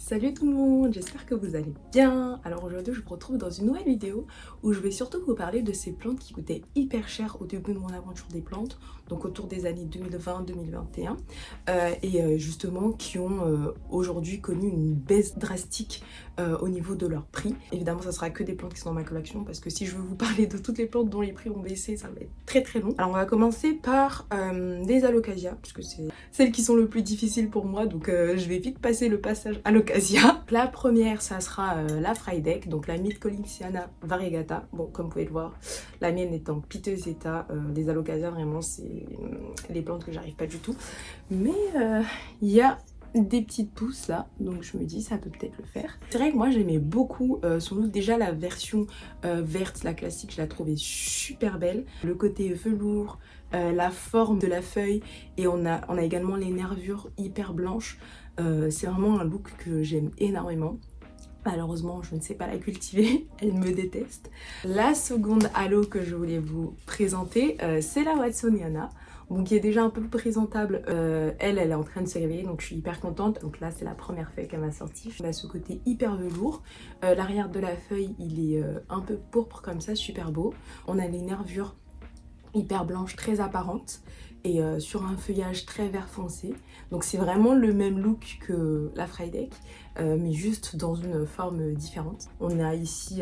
Salut tout le monde, j'espère que vous allez bien. Alors aujourd'hui je vous retrouve dans une nouvelle vidéo où je vais surtout vous parler de ces plantes qui coûtaient hyper cher au début de mon aventure des plantes, donc autour des années 2020-2021 et justement qui ont aujourd'hui connu une baisse drastique au niveau de leur prix. Évidemment ça sera que des plantes qui sont dans ma collection parce que si je veux vous parler de toutes les plantes dont les prix ont baissé ça va être très long. Alors on va commencer par des alocasias puisque c'est celles qui sont le plus difficiles pour moi, donc je vais vite passer le passage à l'ocasia. La première, ça sera la Frydek, donc la Mydcoliciana variegata. Bon, comme vous pouvez le voir, la mienne est en piteux état. Les alocasias, vraiment, c'est les plantes que j'arrive pas du tout. Mais il y a des petites pousses là, donc je me dis ça peut peut-être le faire. C'est vrai que moi j'aimais beaucoup son look. Déjà la version verte, la classique, je la trouvais super belle. Le côté velours, la forme de la feuille, et on a également les nervures hyper blanches. C'est vraiment un look que j'aime énormément. Malheureusement, je ne sais pas la cultiver, elle me déteste. La seconde halo que je voulais vous présenter, c'est la Watsoniana. Donc qui est déjà un peu plus présentable. Elle est en train de se réveiller, donc je suis hyper contente. Donc là c'est la première feuille qu'elle m'a sortie. On a ce côté hyper velours. L'arrière de la feuille il est un peu pourpre comme ça, super beau. On a les nervures hyper blanches, très apparentes, et sur un feuillage très vert foncé. Donc c'est vraiment le même look que la Frydek, mais juste dans une forme différente. On a ici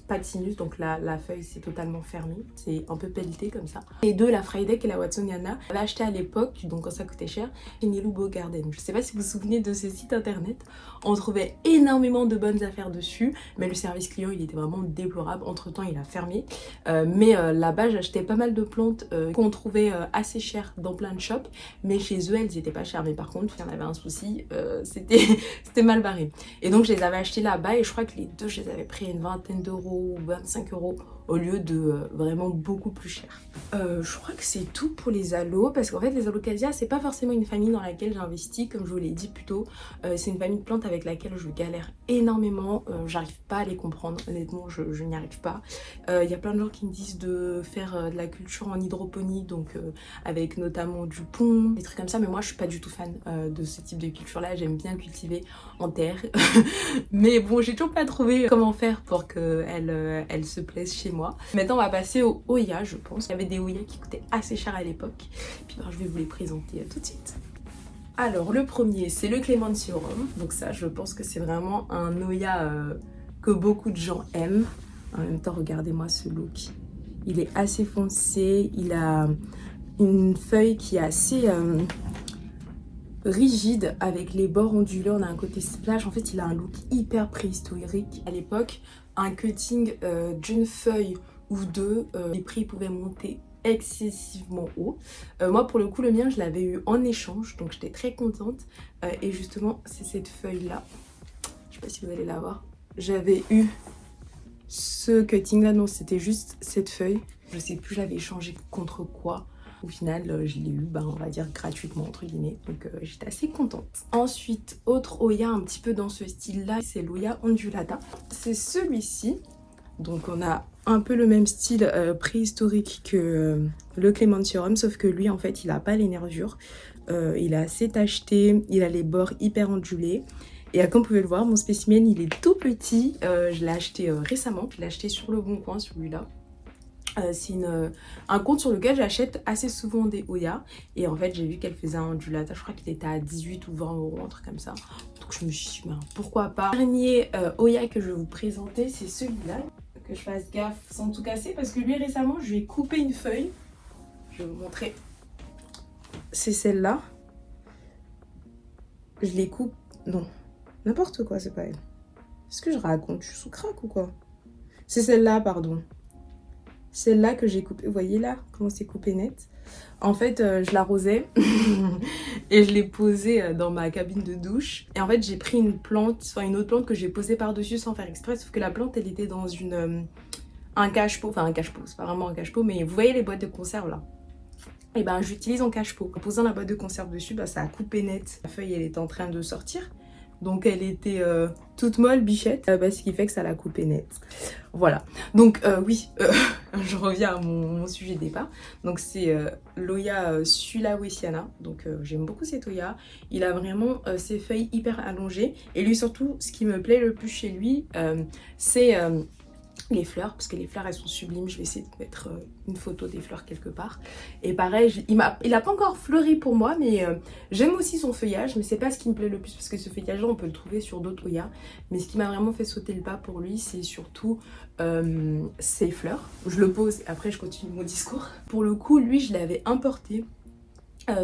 pas de sinus, donc la feuille c'est totalement fermé, c'est un peu pelleté comme ça. Les deux, la Frydek et la Watsoniana, j'avais acheté à l'époque, donc quand ça coûtait cher, chez Nilou Beau Garden. Je sais pas si vous vous souvenez de ce site internet, on trouvait énormément de bonnes affaires dessus, mais le service client il était vraiment déplorable. Entre temps il a fermé, mais là-bas j'achetais pas mal de plantes qu'on trouvait assez chères dans plein de shops, mais chez eux elles étaient pas chères. Mais par contre il y en avait un souci, c'était mal barré, et donc je les avais achetées là-bas, et je crois que les deux je les avais pris à une vingtaine d'euros ou 25 euros au lieu de vraiment beaucoup plus cher. Je crois que c'est tout pour les alos, parce qu'en fait les alocasias c'est pas forcément une famille dans laquelle j'investis, comme je vous l'ai dit plus tôt. C'est une famille de plantes avec laquelle je galère énormément, j'arrive pas à les comprendre, honnêtement je n'y arrive pas. Il y a plein de gens qui me disent de faire de la culture en hydroponie, donc avec notamment du pont, des trucs comme ça, mais moi je suis pas du tout fan de ce type de culture là. J'aime bien cultiver en terre mais bon j'ai toujours pas trouvé comment faire pour qu'elle elle se plaise chez moi. Maintenant on va passer au Hoya, je pense. Il y avait des Hoya qui coûtaient assez cher à l'époque, puis ben, je vais vous les présenter tout de suite. Alors le premier c'est le Clemenceorum, donc ça je pense que c'est vraiment un Hoya que beaucoup de gens aiment. En même temps regardez-moi ce look, il est assez foncé, il a une feuille qui est assez rigide avec les bords ondulés, on a un côté splash. En fait il a un look hyper préhistorique. À l'époque un cutting d'une feuille ou deux, les prix pouvaient monter excessivement haut. Moi pour le coup le mien je l'avais eu en échange, donc j'étais très contente, et justement c'est cette feuille là, je sais pas si vous allez la voir. J'avais eu ce cutting là, non c'était juste cette feuille, je sais plus je l'avais échangé contre quoi. Au final, je l'ai eu, on va dire gratuitement entre guillemets, donc j'étais assez contente. Ensuite, autre Hoya un petit peu dans ce style-là, c'est l'Hoya ondulata. C'est celui-ci, donc on a un peu le même style préhistorique que le Clemenceorum, sauf que lui en fait il a pas les nervures, il est assez tacheté, il a les bords hyper ondulés. Et comme vous pouvez le voir, mon spécimen il est tout petit, je l'ai acheté récemment, je l'ai acheté sur le bon coin celui-là. C'est un compte sur lequel j'achète assez souvent des Hoya, et en fait j'ai vu qu'elle faisait un ondulata, je crois qu'il était à 18 ou 20 euros, un truc comme ça, donc je me suis dit pourquoi pas. Le dernier Hoya que je vais vous présenter c'est celui-là, que je fasse gaffe sans tout casser parce que lui récemment je lui ai coupé une feuille, je vais vous montrer, c'est celle-là, je les coupe, non n'importe quoi, c'est pas elle, est-ce que je raconte, je suis sous crack ou quoi, c'est celle-là pardon. Celle-là que j'ai coupée, vous voyez là comment c'est coupé net. En fait je l'arrosais et je l'ai posée dans ma cabine de douche. Et en fait j'ai pris une plante, enfin une autre plante que j'ai posée par dessus sans faire exprès. Sauf que la plante elle était dans un cache-pot, enfin un cache-pot, c'est pas vraiment un cache-pot, mais vous voyez les boîtes de conserve là. Et j'utilise en cache-pot. En posant la boîte de conserve dessus, ça a coupé net. La feuille elle est en train de sortir. donc elle était toute molle, bichette, ce qui fait que ça l'a coupée net. Voilà, donc oui, je reviens à mon sujet de départ. Donc c'est l'Oya sulawesiana, donc j'aime beaucoup cet Oya. Il a vraiment ses feuilles hyper allongées, et lui surtout, ce qui me plaît le plus chez lui, c'est les fleurs, parce que les fleurs elles sont sublimes. Je vais essayer de mettre une photo des fleurs quelque part. Et pareil, il a pas encore fleuri pour moi, mais j'aime aussi son feuillage, mais c'est pas ce qui me plaît le plus, parce que ce feuillage là on peut le trouver sur d'autres Oya. Mais ce qui m'a vraiment fait sauter le pas pour lui, c'est surtout ses fleurs. Je le pose et après je continue mon discours. Pour le coup, lui je l'avais importé.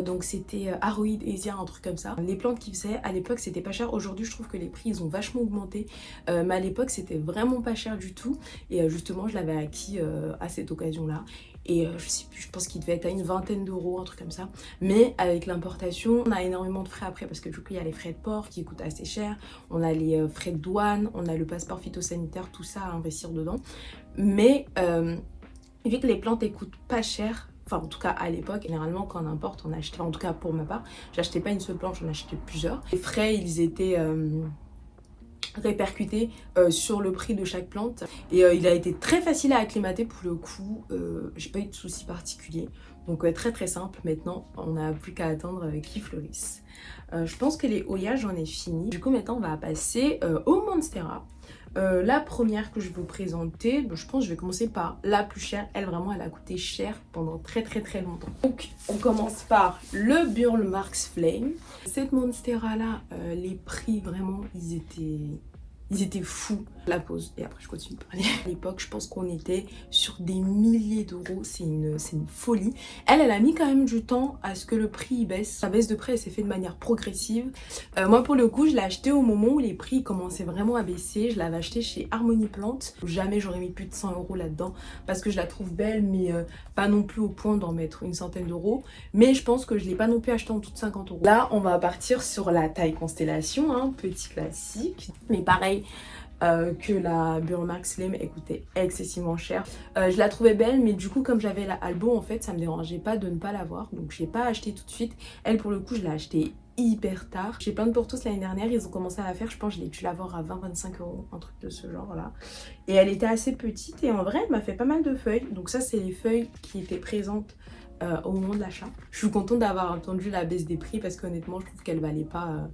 Donc c'était Aroid Asia, un truc comme ça. Les plantes qu'il faisait à l'époque c'était pas cher. Aujourd'hui je trouve que les prix ils ont vachement augmenté, mais à l'époque c'était vraiment pas cher du tout. Et justement je l'avais acquis à cette occasion là. Et je sais plus, je pense qu'il devait être à une vingtaine d'euros, un truc comme ça. Mais avec l'importation, on a énormément de frais après, parce que du coup il y a les frais de port qui coûtent assez cher, on a les frais de douane, on a le passeport phytosanitaire, tout ça à investir dedans. Mais vu que les plantes elles coûtent pas cher, enfin en tout cas à l'époque, généralement quand on importe, on achetait, en tout cas pour ma part, j'achetais pas une seule plante, j'en achetais plusieurs. Les frais ils étaient répercutés sur le prix de chaque plante, et il a été très facile à acclimater pour le coup. J'ai pas eu de soucis particuliers, donc très très simple. Maintenant on n'a plus qu'à attendre qu'ils fleurissent. Je pense que les Oya j'en ai fini. Du coup maintenant on va passer aux Monstera. La première que je vais vous présenter, je pense que je vais commencer par la plus chère. Elle vraiment elle a coûté cher pendant très longtemps. Donc on commence par le Burle Marx Flame. Cette Monstera là, les prix vraiment ils étaient fous. La pause et après je continue de parler. À l'époque je pense qu'on était sur des milliers d'euros, c'est une folie. Elle a mis quand même du temps à ce que le prix il baisse. La baisse de prix elle s'est fait de manière progressive. Moi pour le coup je l'ai acheté au moment où les prix commençaient vraiment à baisser. Je l'avais acheté chez Harmonie Plante. Jamais j'aurais mis plus de 100 euros là-dedans, parce que je la trouve belle, mais pas non plus au point d'en mettre une centaine d'euros. Mais je pense que je l'ai pas non plus acheté en toute 50 euros. Là on va partir sur la taille Constellation, hein, petit classique. Mais pareil que la Burle Marx Flame, elle coûtait excessivement cher. Je la trouvais belle, mais du coup comme j'avais la Albo en fait ça me dérangeait pas de ne pas l'avoir, donc je l'ai pas acheté tout de suite. Elle pour le coup je l'ai acheté hyper tard. Chez Plein de pour tous l'année dernière ils ont commencé à la faire, je pense que je l'ai pu l'avoir à 20-25 euros, un truc de ce genre là. Et elle était assez petite et en vrai elle m'a fait pas mal de feuilles. Donc ça c'est les feuilles qui étaient présentes au moment de l'achat. Je suis contente d'avoir entendu la baisse des prix, parce qu'honnêtement je trouve qu'elle valait pas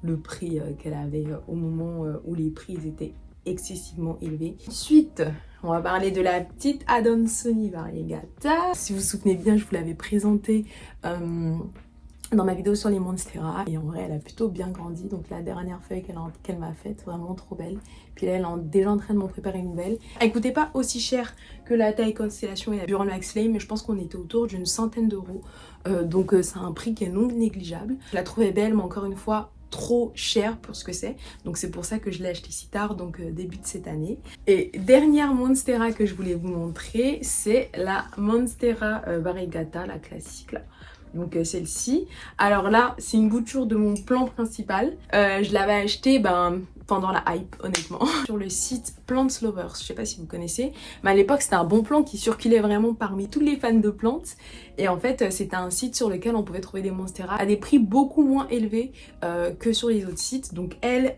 le prix qu'elle avait au moment où les prix étaient excessivement élevés. Ensuite, on va parler de la petite Adansonii variegata. Si vous vous souvenez bien, je vous l'avais présentée dans ma vidéo sur les Monstera, et en vrai elle a plutôt bien grandi. Donc la dernière feuille qu'elle m'a faite, vraiment trop belle. Puis là elle est déjà en train de m'en préparer une nouvelle. Elle coûtait pas aussi cher que la taille Constellation et la Burle Marx Flame, mais je pense qu'on était autour d'une centaine d'euros. Donc c'est un prix qui est non négligeable. Je la trouvais belle, mais encore une fois trop cher pour ce que c'est, donc c'est pour ça que je l'ai acheté si tard, donc début de cette année. Et dernière Monstera que je voulais vous montrer, c'est la Monstera variegata, la classique là. Donc celle-ci, alors là c'est une bouture de mon plan principal. Je l'avais acheté pendant la hype honnêtement sur le site Plants Lovers, je sais pas si vous connaissez, mais à l'époque c'était un bon plan qui circulait vraiment parmi tous les fans de plantes. Et en fait c'était un site sur lequel on pouvait trouver des Monstera à des prix beaucoup moins élevés que sur les autres sites. Donc elle,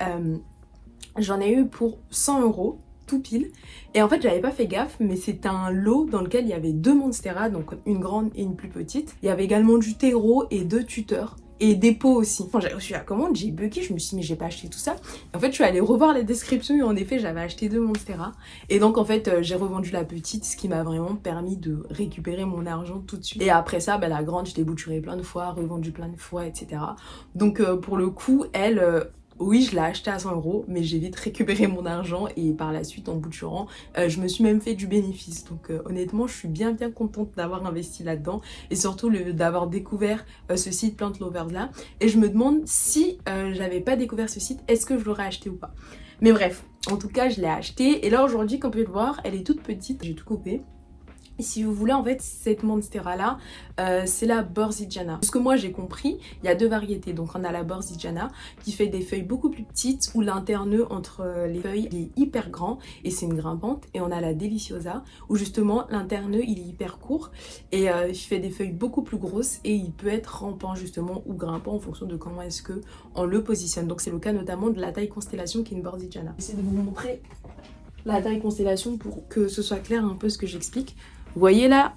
j'en ai eu pour 100 euros tout pile, et en fait j'avais pas fait gaffe, mais c'était un lot dans lequel il y avait deux Monstera, donc une grande et une plus petite. Il y avait également du terreau et deux tuteurs et des pots aussi. Quand j'ai reçu la commande j'ai bugué, je me suis dit mais j'ai pas acheté tout ça. En fait je suis allée revoir les descriptions et en effet j'avais acheté deux Monstera, et donc en fait j'ai revendu la petite, ce qui m'a vraiment permis de récupérer mon argent tout de suite. Et après ça la grande je l'ai bouturée plein de fois, revendue plein de fois, etc. Donc pour le coup elle oui, je l'ai acheté à 100 euros, mais j'ai vite récupéré mon argent, et par la suite en bouturant, je me suis même fait du bénéfice. Donc honnêtement, je suis bien contente d'avoir investi là-dedans, et surtout d'avoir découvert ce site Plant Lovers là. Et je me demande si j'avais pas découvert ce site, est-ce que je l'aurais acheté ou pas. Mais bref, en tout cas, je l'ai acheté, et là aujourd'hui, comme vous pouvez le voir, elle est toute petite, j'ai tout coupé. Et si vous voulez, en fait, cette monstera là, c'est la Borzigiana. Ce que moi j'ai compris, il y a deux variétés. Donc on a la Borzigiana qui fait des feuilles beaucoup plus petites où l'interneux entre les feuilles il est hyper grand et c'est une grimpante. Et on a la Deliciosa où justement l'interneux il est hyper court et il fait des feuilles beaucoup plus grosses et il peut être rampant justement ou grimpant en fonction de comment est-ce que on le positionne. Donc c'est le cas notamment de la taille Constellation qui est une Borzigiana. J'essaie de vous montrer la taille Constellation pour que ce soit clair un peu ce que j'explique. Vous voyez là,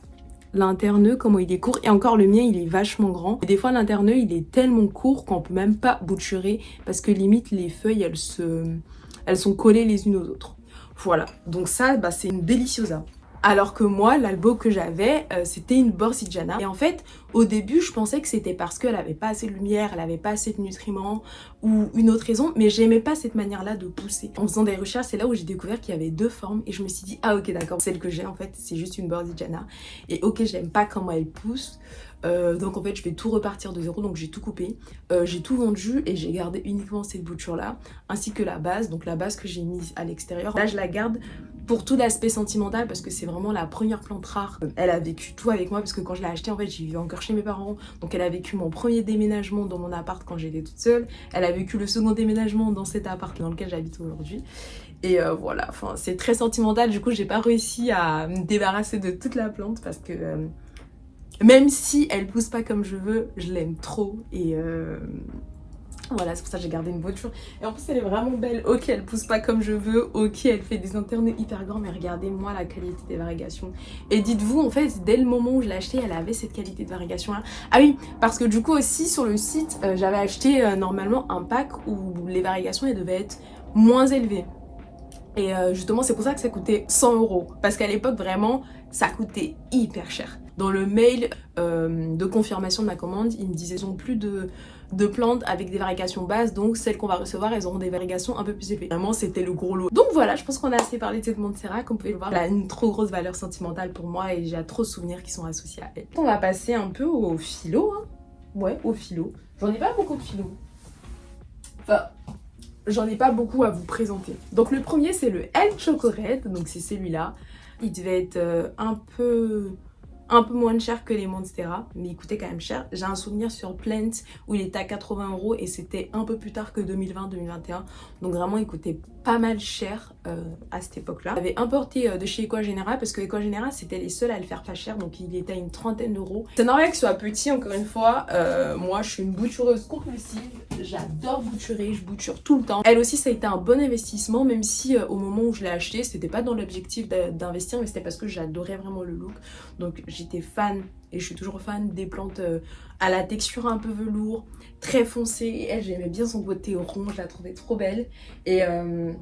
l'interneux, comment il est court. Et encore, le mien, il est vachement grand. Et des fois, l'interneux, il est tellement court qu'on peut même pas bouturer parce que limite, les feuilles, elles sont collées les unes aux autres. Voilà. Donc ça, bah, c'est une Deliciosa. Alors que moi, l'albo que j'avais, c'était une Borzigiana. Et en fait, au début, je pensais que c'était parce qu'elle avait pas assez de lumière, elle avait pas assez de nutriments ou une autre raison, mais j'aimais pas cette manière-là de pousser. En faisant des recherches, c'est là où j'ai découvert qu'il y avait deux formes et je me suis dit, ah ok d'accord, celle que j'ai en fait, c'est juste une Borzigiana. Et ok, j'aime pas comment elle pousse. Donc en fait je vais tout repartir de zéro, donc j'ai tout coupé, j'ai tout vendu et j'ai gardé uniquement cette bouture là ainsi que la base, donc la base que j'ai mise à l'extérieur. Là je la garde pour tout l'aspect sentimental parce que c'est vraiment la première plante rare. Elle a vécu tout avec moi parce que quand je l'ai achetée en fait j'y vivais encore chez mes parents, donc elle a vécu mon premier déménagement dans mon appart quand j'étais toute seule, elle a vécu le second déménagement dans cet appart dans lequel j'habite aujourd'hui. Et voilà, enfin c'est très sentimental, du coup j'ai pas réussi à me débarrasser de toute la plante parce que même si elle pousse pas comme je veux, je l'aime trop et voilà, c'est pour ça que j'ai gardé une voiture. Et en plus elle est vraiment belle. Ok, elle pousse pas comme je veux, ok, elle fait des interneux hyper grands, mais regardez-moi la qualité des variégations. Et dites-vous, en fait, dès le moment où je l'ai achetée, elle avait cette qualité de variégation là. Ah oui, parce que du coup aussi sur le site, j'avais acheté normalement un pack où les variégations elles devaient être moins élevées. Et justement c'est pour ça que ça coûtait 100 €. Parce qu'à l'époque vraiment ça coûtait hyper cher. Dans le mail de confirmation de ma commande, ils me disaient qu'ils n'ont plus de plantes avec des variégations basses, donc celles qu'on va recevoir elles auront des variégations un peu plus élevées. Vraiment c'était le gros lot. Donc voilà, je pense qu'on a assez parlé de cette monstera. Comme vous pouvez le voir, elle a une trop grosse valeur sentimentale pour moi et j'ai trop de souvenirs qui sont associés à elle. On va passer un peu au philo, hein. Ouais, au philo. J'en ai pas beaucoup de philo. Enfin, j'en ai pas beaucoup à vous présenter. Donc le premier c'est le El Chocorette, donc c'est celui-là. Il devait être un peu moins cher que les Monstera, mais il coûtait quand même cher. J'ai un souvenir sur Plant où il était à 80 € et c'était un peu plus tard que 2020-2021. Donc vraiment il coûtait pas mal cher à cette époque-là. J'avais importé de chez Equagénéral parce que Equagénéral c'était les seuls à le faire pas cher, donc il était à une trentaine d'euros. C'est normal que ce soit petit, encore une fois. Moi je suis une boutureuse compulsive, j'adore bouturer, je bouture tout le temps. Elle aussi ça a été un bon investissement, même si au moment où je l'ai acheté c'était pas dans l'objectif d'investir, mais c'était parce que j'adorais vraiment le look. Donc j'étais fan et je suis toujours fan des plantes à la texture un peu velours, très foncée. Et elle, j'aimais bien son côté rond, je la trouvais trop belle. Et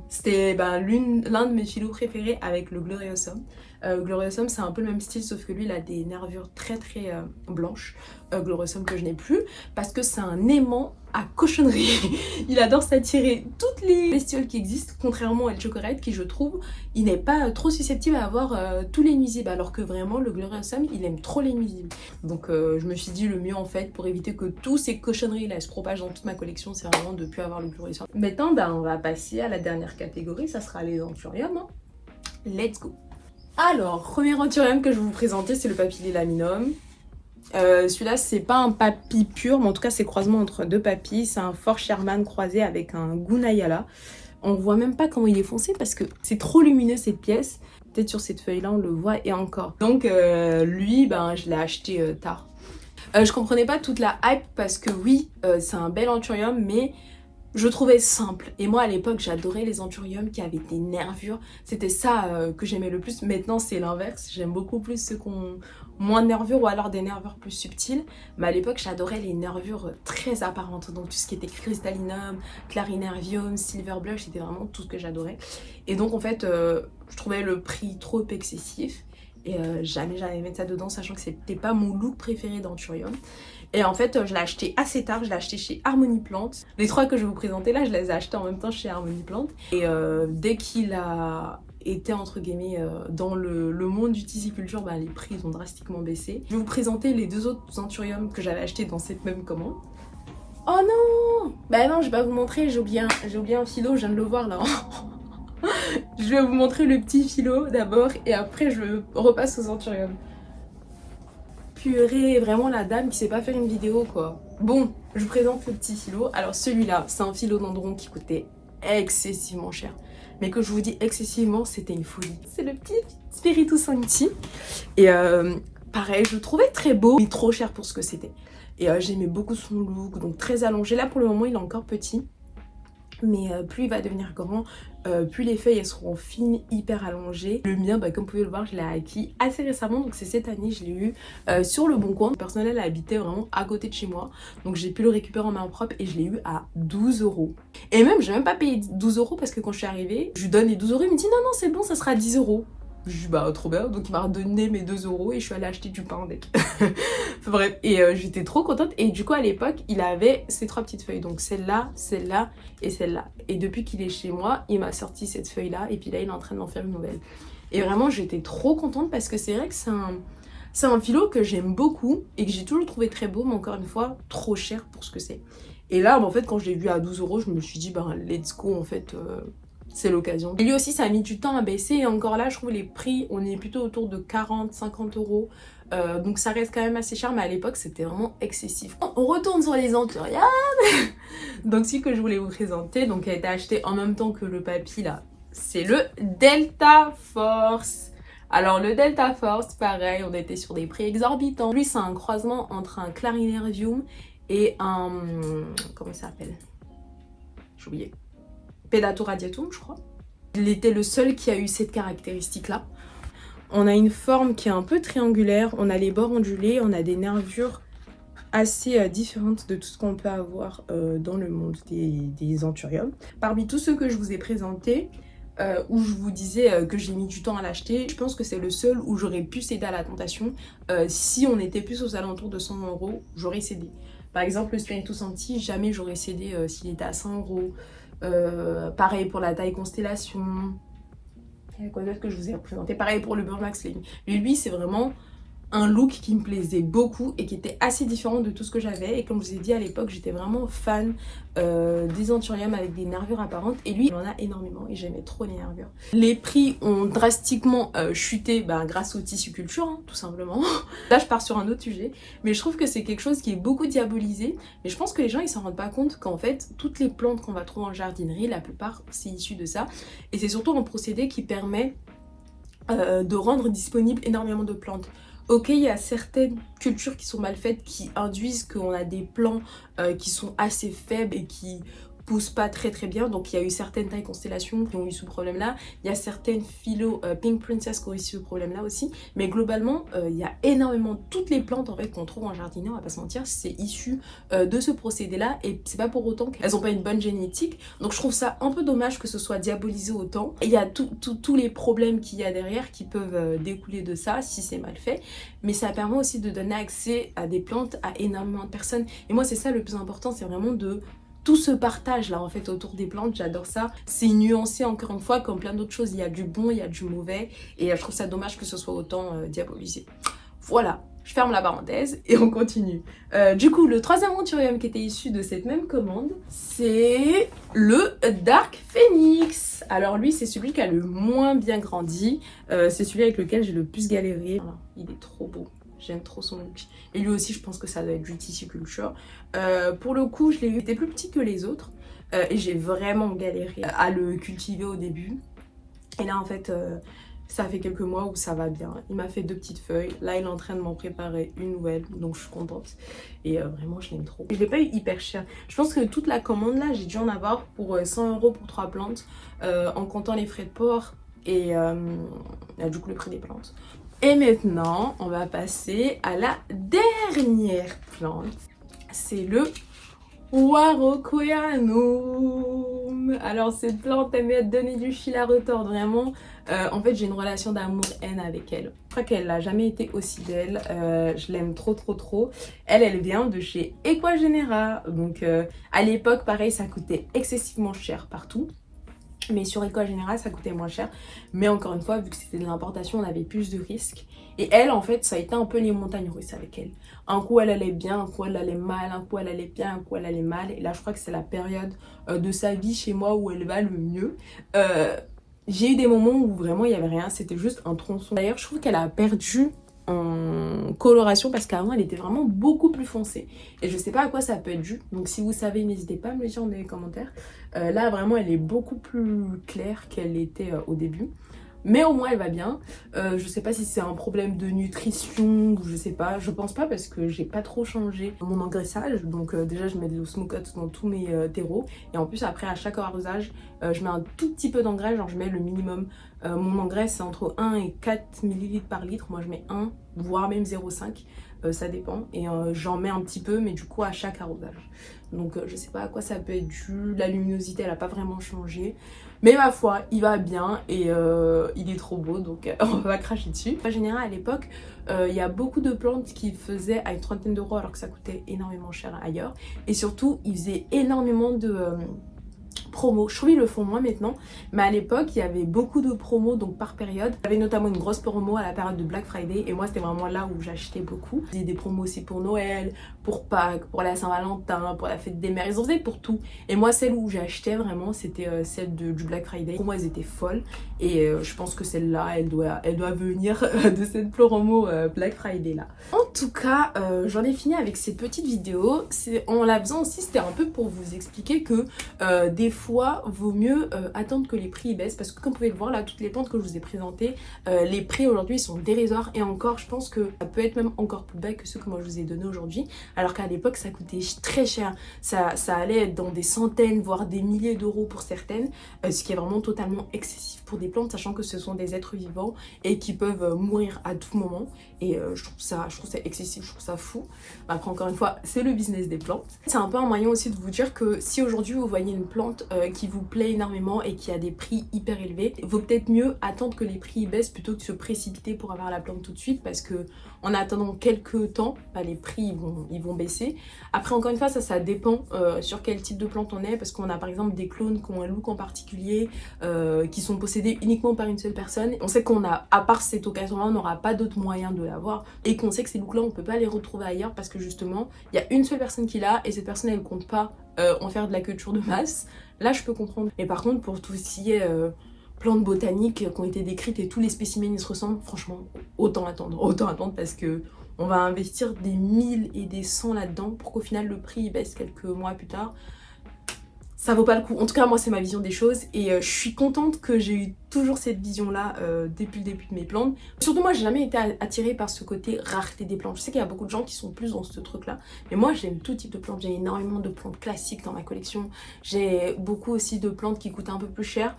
c'était l'un de mes philos préférés avec le Gloriosum. Gloriosum c'est un peu le même style sauf que lui il a des nervures très blanches. Gloriosum que je n'ai plus parce que c'est un aimant à cochonnerie. Il adore s'attirer toutes les bestioles qui existent, contrairement à El Chocorette qui je trouve il n'est pas trop susceptible à avoir tous les nuisibles, alors que vraiment le Gloriosum il aime trop les nuisibles. Donc je me suis dit le mieux en fait pour éviter que tous ces cochonneries là se propagent dans toute ma collection, c'est vraiment de ne plus avoir le Gloriosum. Maintenant on va passer à la dernière catégorie, ça sera les anthuriums, hein. Let's go. Alors, premier anthurium que je vais vous présenter, c'est le Papilio laminum. Celui-là, c'est pas un papy pur, mais en tout cas, c'est croisement entre deux papys. C'est un Fort Sherman croisé avec un Gunayala. On voit même pas comment il est foncé parce que c'est trop lumineux cette pièce. Peut-être sur cette feuille-là, on le voit et encore. Donc, lui, je l'ai acheté tard. Je comprenais pas toute la hype parce que oui, c'est un bel anthurium, mais je trouvais simple. Et moi à l'époque j'adorais les anthuriums qui avaient des nervures. C'était ça que j'aimais le plus. Maintenant c'est l'inverse. J'aime beaucoup plus ceux qui ont moins de nervures ou alors des nervures plus subtiles. Mais à l'époque j'adorais les nervures très apparentes. Donc tout ce qui était Crystallinum, Clarinervium, Silver Blush, c'était vraiment tout ce que j'adorais. Et donc en fait je trouvais le prix trop excessif. Et jamais j'allais mettre ça dedans, sachant que c'était pas mon look préféré d'anthurium. Et en fait je l'ai acheté assez tard, je l'ai acheté chez Harmony Plant. Les trois que je vais vous présenter là, je les ai achetés en même temps chez Harmony Plant. Et dès qu'il a été entre guillemets dans le monde du tisciculture, les prix ont drastiquement baissé. Je vais vous présenter les deux autres anthuriums que j'avais achetés dans cette même commande. Oh non! Bah non, je vais pas vous montrer, j'ai oublié un philo, je viens de le voir là. Je vais vous montrer le petit philo d'abord et après je repasse au Centurion. Purée, vraiment la dame qui sait pas faire une vidéo quoi. Bon, je vous présente le petit philo. Alors celui-là, c'est un philodendron qui coûtait excessivement cher. Mais que je vous dis excessivement, c'était une folie. C'est le petit Spiritus Sancti. Et pareil, je le trouvais très beau, mais trop cher pour ce que c'était. Et j'aimais beaucoup son look, donc très allongé. Là pour le moment, il est encore petit. Mais plus il va devenir grand, plus les feuilles elles seront fines, hyper allongées. Le mien, bah, comme vous pouvez le voir, je l'ai acquis assez récemment, donc c'est cette année, je l'ai eu sur le Bon Coin. Le personnel habitait vraiment à côté de chez moi, donc j'ai pu le récupérer en main propre et je l'ai eu à 12 €. Et même, j'ai même pas payé 12 € parce que quand je suis arrivée, je lui donne les 12 €, il me dit non, non, c'est bon, ça sera 10 €. Je dis bah trop bien, donc il m'a redonné mes 2 € et je suis allée acheter du pain avec. Bref, et j'étais trop contente. Et du coup à l'époque il avait ces 3 petites feuilles, donc celle-là, celle-là et celle-là. Et depuis qu'il est chez moi, il m'a sorti cette feuille-là et puis là il est en train de m'en faire une nouvelle. Et vraiment j'étais trop contente parce que c'est vrai que c'est un philo que j'aime beaucoup et que j'ai toujours trouvé très beau, mais encore une fois trop cher pour ce que c'est. Et là en fait quand je l'ai vu à 12 €, je me suis dit ben let's go en fait. C'est l'occasion. Et lui aussi, ça a mis du temps à baisser. Et encore là, je trouve les prix, on est plutôt autour de 40-50 €. Donc ça reste quand même assez cher, mais à l'époque, c'était vraiment excessif. On retourne sur les Anthurium. Donc celui que je voulais vous présenter, donc a été acheté en même temps que le papy là, c'est le Delta Force. Alors le Delta Force, pareil, on était sur des prix exorbitants. Lui, c'est un croisement entre un Clarinervium et un... comment ça s'appelle? J'ai oublié. Pedato radiatum, je crois. Il était le seul qui a eu cette caractéristique-là. On a une forme qui est un peu triangulaire, on a les bords ondulés, on a des nervures assez différentes de tout ce qu'on peut avoir dans le monde des Anthurium. Parmi tous ceux que je vous ai présentés, où je vous disais que j'ai mis du temps à l'acheter, je pense que c'est le seul où j'aurais pu céder à la tentation. Si on était plus aux alentours de 100 €, j'aurais cédé. Par exemple, le Spiritus Sancti, jamais j'aurais cédé s'il était à 100 €. Pareil pour la taille constellation. Il y a quoi d'autre que je vous ai représenté? Pareil pour le Burmax Sling. Lui, c'est vraiment un look qui me plaisait beaucoup et qui était assez différent de tout ce que j'avais. Et comme je vous ai dit à l'époque, j'étais vraiment fan des Anthurium avec des nervures apparentes. Et lui, il en a énormément et j'aimais trop les nervures. Les prix ont drastiquement chuté grâce aux tissue-culture, hein, tout simplement. Là, je pars sur un autre sujet. Mais je trouve que c'est quelque chose qui est beaucoup diabolisé. Mais je pense que les gens, ils s'en rendent pas compte qu'en fait, toutes les plantes qu'on va trouver en jardinerie, la plupart, c'est issu de ça. Et c'est surtout un procédé qui permet de rendre disponible énormément de plantes. Ok, il y a certaines cultures qui sont mal faites qui induisent qu'on a des plants qui sont assez faibles et qui poussent pas très bien. Donc il y a eu certaines tailles constellations qui ont eu ce problème là. Il y a certaines philo Pink Princess qui ont eu ce problème là aussi. Mais globalement il y a énormément, toutes les plantes en fait qu'on trouve en jardinier, on va pas se mentir, c'est issu de ce procédé là. Et c'est pas pour autant qu'elles ont pas une bonne génétique. Donc je trouve ça un peu dommage que ce soit diabolisé autant. Et il y a tous les problèmes qu'il y a derrière qui peuvent découler de ça si c'est mal fait. Mais ça permet aussi de donner accès à des plantes à énormément de personnes. Et moi c'est ça le plus important, c'est vraiment de tout ce partage là en fait autour des plantes, j'adore ça. C'est nuancé encore une fois comme plein d'autres choses, il y a du bon, il y a du mauvais et je trouve ça dommage que ce soit autant diabolisé. Voilà, je ferme la parenthèse et on continue. Du coup, le troisième Anthurium qui était issu de cette même commande, c'est le Dark Phoenix. Alors lui, c'est celui qui a le moins bien grandi, c'est celui avec lequel j'ai le plus galéré. Voilà, il est trop beau. J'aime trop son look. Et lui aussi, je pense que ça doit être du tissu culture. Pour le coup, je l'ai eu, il était plus petit que les autres. Et j'ai vraiment galéré à le cultiver au début. Et là, en fait, ça fait quelques mois où ça va bien. Il m'a fait 2 petites feuilles. Là, il est en train de m'en préparer une nouvelle. Donc, je suis contente. Et vraiment, je l'aime trop. Je ne l'ai pas eu hyper cher. Je pense que toute la commande, là, j'ai dû en avoir pour 100 € pour 3 plantes. En comptant les frais de port et du coup, le prix des plantes. Et maintenant, on va passer à la dernière plante. C'est le Warocqueanum. Alors cette plante, elle m'a donné du fil à retordre, vraiment. En fait, j'ai une relation d'amour-haine avec elle. Je crois qu'elle n'a jamais été aussi belle. Je l'aime trop. Elle vient de chez Equagenera. Donc à l'époque, pareil, ça coûtait excessivement cher partout. Mais sur Equagenera, ça coûtait moins cher. Mais encore une fois, vu que c'était de l'importation, on avait plus de risques. Et elle, en fait, ça a été un peu les montagnes russes avec elle. Un coup, elle allait bien, un coup, elle allait mal, un coup, elle allait bien, un coup, elle allait mal. Et là, je crois que c'est la période de sa vie chez moi où elle va le mieux. J'ai eu des moments où vraiment il n'y avait rien, c'était juste un tronçon. D'ailleurs, je trouve qu'elle a perdu en coloration parce qu'avant elle était vraiment beaucoup plus foncée. Et je sais pas à quoi ça peut être dû. Donc si vous savez, n'hésitez pas à me le dire dans les commentaires. Là, vraiment, elle est beaucoup plus claire qu'elle était au début. Mais au moins elle va bien. Je sais pas si c'est un problème de nutrition ou je sais pas. Je pense pas parce que j'ai pas trop changé mon engraissage. Donc déjà je mets de l'osmocote dans tous mes terreaux. Et en plus après à chaque arrosage je mets un tout petit peu d'engrais. Genre je mets le minimum. Mon engrais c'est entre 1 et 4 millilitres par litre. Moi je mets 1 voire même 0,5. Ça dépend. Et j'en mets un petit peu mais du coup à chaque arrosage. Donc je sais pas à quoi ça peut être dû. La luminosité elle a pas vraiment changé. Mais ma foi, il va bien et il est trop beau, donc on va cracher dessus. En général, à l'époque, il y a beaucoup de plantes qui faisaient à une trentaine d'euros alors que ça coûtait énormément cher ailleurs. Et surtout, ils faisaient énormément de promos. Je trouve qu'ils le font moins maintenant, mais à l'époque il y avait beaucoup de promos donc par période. Il y avait notamment une grosse promo à la période de Black Friday et moi c'était vraiment là où j'achetais beaucoup. Il y avait des promos aussi pour Noël, pour Pâques, pour la Saint-Valentin, pour la fête des mères, ils en faisaient pour tout. Et moi celle où j'achetais vraiment c'était celle du Black Friday. Pour moi elles étaient folles et je pense que celle-là elle doit venir de cette promo Black Friday là. En tout cas j'en ai fini avec cette petite vidéo. En la faisant aussi c'était un peu pour vous expliquer que des fois vaut mieux attendre que les prix baissent parce que comme vous pouvez le voir là, toutes les plantes que je vous ai présentées, les prix aujourd'hui sont dérisoires et encore je pense que ça peut être même encore plus bas que ceux que moi je vous ai donnés aujourd'hui, alors qu'à l'époque ça coûtait très cher, ça allait être dans des centaines voire des milliers d'euros pour certaines, ce qui est vraiment totalement excessif pour des plantes, sachant que ce sont des êtres vivants et qui peuvent mourir à tout moment. Et je trouve ça excessif, je trouve ça fou. Après encore une fois, c'est le business des plantes. C'est un peu un moyen aussi de vous dire que si aujourd'hui vous voyez une plante qui vous plaît énormément et qui a des prix hyper élevés, il vaut peut-être mieux attendre que les prix baissent plutôt que de se précipiter pour avoir la plante tout de suite, parce que en attendant quelques temps, bah, les prix ils vont baisser. Après encore une fois, ça dépend sur quel type de plante on est, parce qu'on a par exemple des clones qui ont un look en particulier, qui sont possédés uniquement par une seule personne. On sait qu'on a, à part cette occasion-là, on n'aura pas d'autre moyen de l'avoir, et qu'on sait que ces looks-là on peut pas les retrouver ailleurs parce que justement il y a une seule personne qui l'a et cette personne elle compte pas en faire de la culture de masse. Là je peux comprendre. Mais par contre pour tout ce qui est plantes botaniques qui ont été décrites et tous les spécimens ils se ressemblent, franchement autant attendre parce que on va investir des 1000 et des 100 là-dedans pour qu'au final le prix baisse quelques mois plus tard. Ça vaut pas le coup. En tout cas, moi, c'est ma vision des choses. Et je suis contente que j'ai eu toujours cette vision-là depuis le début de mes plantes. Surtout, moi, j'ai jamais été attirée par ce côté rareté des plantes. Je sais qu'il y a beaucoup de gens qui sont plus dans ce truc-là. Mais moi, j'aime tout type de plantes. J'ai énormément de plantes classiques dans ma collection. J'ai beaucoup aussi de plantes qui coûtent un peu plus cher.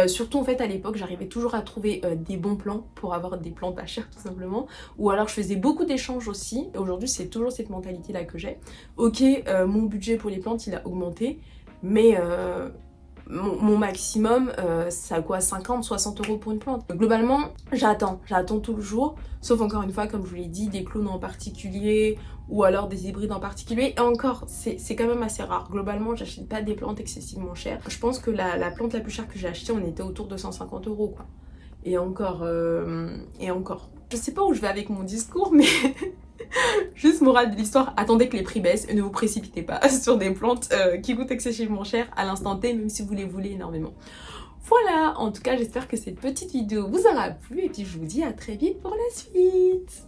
Surtout, en fait, à l'époque, j'arrivais toujours à trouver des bons plans pour avoir des plantes pas chères, tout simplement. Ou alors, je faisais beaucoup d'échanges aussi. Et aujourd'hui, c'est toujours cette mentalité-là que j'ai. Ok, mon budget pour les plantes, il a augmenté, mais mon maximum, c'est à quoi, 50-60 euros pour une plante. Globalement, j'attends tout le jour, sauf encore une fois, comme je vous l'ai dit, des clones en particulier ou alors des hybrides en particulier. Et encore, c'est quand même assez rare. Globalement, j'achète pas des plantes excessivement chères. Je pense que la plante la plus chère que j'ai achetée, on était autour de 150 euros, quoi. Et encore. Je sais pas où je vais avec mon discours, mais juste morale de l'histoire, attendez que les prix baissent et ne vous précipitez pas sur des plantes qui coûtent excessivement cher à l'instant T, même si vous les voulez énormément. Voilà, en tout cas j'espère que cette petite vidéo vous aura plu et puis je vous dis à très vite pour la suite.